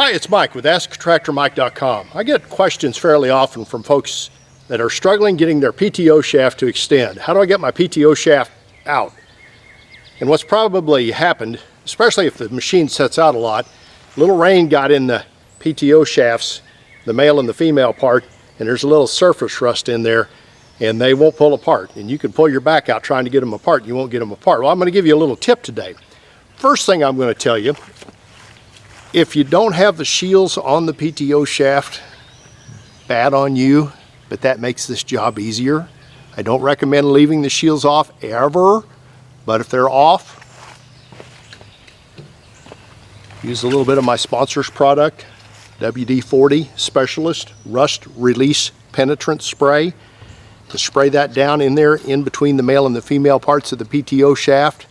Hi, it's Mike with AskTractorMike.com. I get questions fairly often from folks that are struggling getting their PTO shaft to extend. How do I get my PTO shaft out? And what's probably happened, especially if the machine sets out a lot, a little rain got in the PTO shafts, the male and the female part, and there's a little surface rust in there, and they won't pull apart. And you can pull your back out trying to get them apart, and you won't get them apart. Well, I'm going to give you a little tip today. First thing I'm going to tell you, if you don't have the shields on the PTO shaft, bad on you, but that makes this job easier. I don't recommend leaving the shields off ever, but if they're off, use a little bit of my sponsor's product, WD-40 Specialist Rust Release Penetrant Spray, to spray that down in there in between the male and the female parts of the PTO shaft.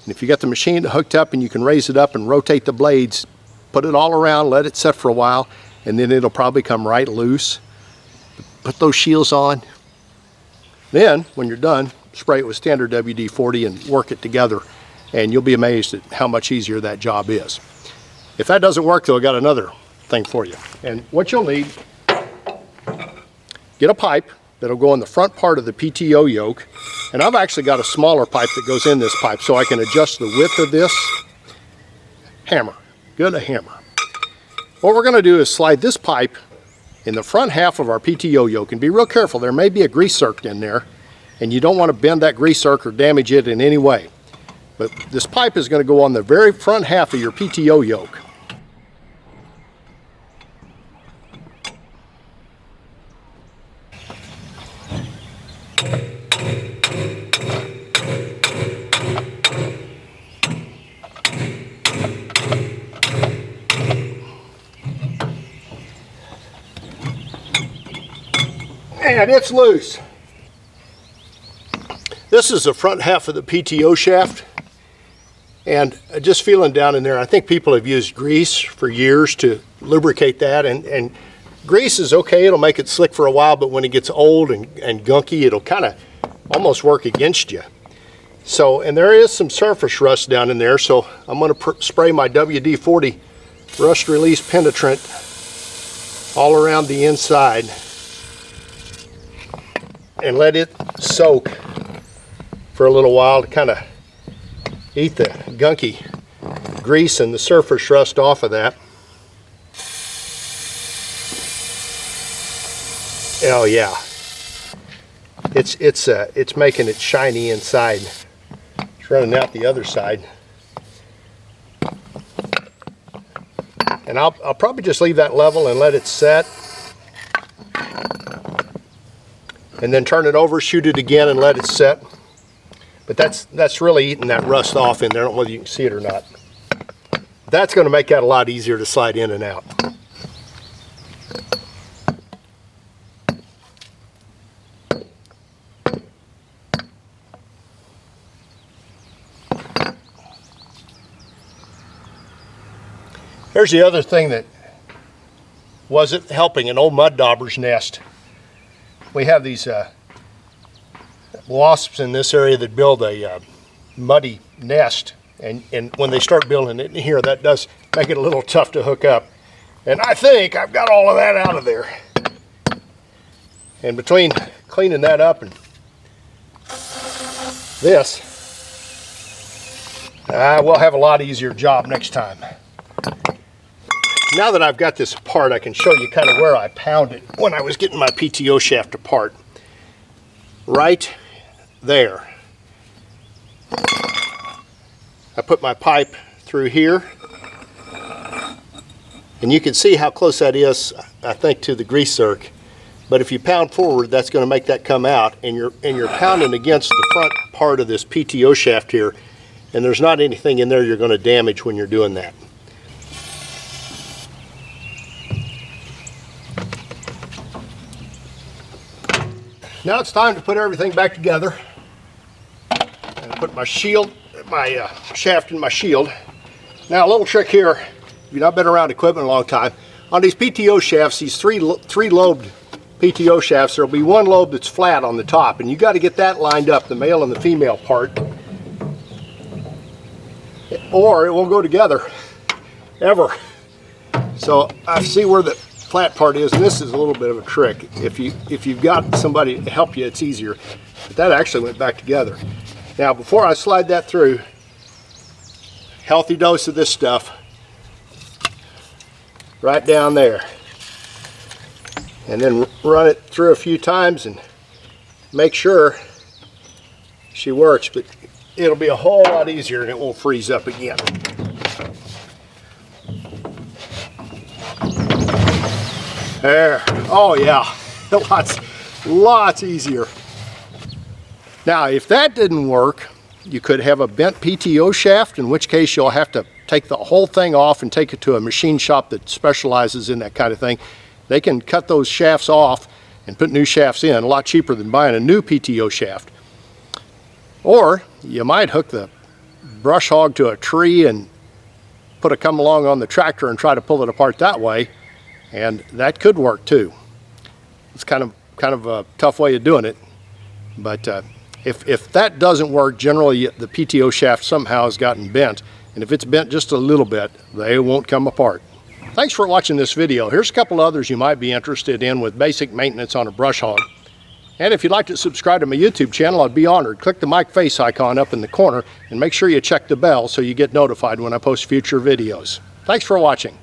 And if you got the machine hooked up and you can raise it up and rotate the blades, put it all around, let it set for a while, and then it'll probably come right loose. Put those shields on. Then, when you're done, spray it with standard WD-40 and work it together, and you'll be amazed at how much easier that job is. If that doesn't work, though, I got another thing for you. And what you'll need, get a pipe that'll go in the front part of the PTO yoke, and I've actually got a smaller pipe that goes in this pipe so I can adjust the width of this. Hammer. Get a hammer. What we're going to do is slide this pipe in the front half of our PTO yoke, and be real careful. There may be a grease zerk in there, and you don't want to bend that grease zerk or damage it in any way. But this pipe is going to go on the very front half of your PTO yoke. And it's loose. This is the front half of the PTO shaft, and just feeling down in there, I think people have used grease for years to lubricate that, and grease is okay, it'll make it slick for a while, but when it gets old and gunky, it'll kind of almost work against you. So, and there is some surface rust down in there, so I'm going to spray my WD-40 Rust Release Penetrant all around the inside and let it soak for a little while to kind of eat the gunky grease and the surface rust off of that. Oh yeah, it's making it shiny inside. It's running out the other side, and I'll probably just leave that level and let it set. And then turn it over, shoot it again, and let it set. But that's really eating that rust off in there. I don't know whether you can see it or not. That's going to make that a lot easier to slide in and out. Here's the other thing that wasn't helping, an old mud dauber's nest. We have these wasps in this area that build a muddy nest, and when they start building it in here, that does make it a little tough to hook up. And I think I've got all of that out of there. And between cleaning that up and this, we'll have a lot easier job next time. Now that I've got this apart, I can show you kind of where I pounded when I was getting my PTO shaft apart. Right there. I put my pipe through here, and you can see how close that is, I think, to the grease zerk. But if you pound forward, that's going to make that come out, and you're pounding against the front part of this PTO shaft here, and there's not anything in there you're going to damage when you're doing that. Now it's time to put everything back together. And put my shield, my shaft in my shield. Now a little trick here, if you've not been around equipment a long time, on these PTO shafts, these three lobed PTO shafts, there'll be one lobe that's flat on the top, and you got to get that lined up, the male and the female part, or it won't go together ever. So I see where the flat part is, and this is a little bit of a trick. If you've got somebody to help you, it's easier. But that actually went back together. Now before I slide that through, healthy dose of this stuff right down there. And then run it through a few times and make sure she works, but it'll be a whole lot easier and it won't freeze up again. There, oh yeah, lots easier. Now if that didn't work, you could have a bent PTO shaft, in which case you'll have to take the whole thing off and take it to a machine shop that specializes in that kind of thing. They can cut those shafts off and put new shafts in, a lot cheaper than buying a new PTO shaft. Or you might hook the brush hog to a tree and put a come along on the tractor and try to pull it apart that way, and that could work too. It's kind of a tough way of doing it, but if that doesn't work, generally the PTO shaft somehow has gotten bent, and if it's bent just a little bit, they won't come apart. Thanks for watching this video. Here's a couple others you might be interested in with basic maintenance on a brush hog. And if you'd like to subscribe to my YouTube channel, I'd be honored. Click the mic face icon up in the corner and make sure you check the bell so you get notified when I post future videos. Thanks for watching.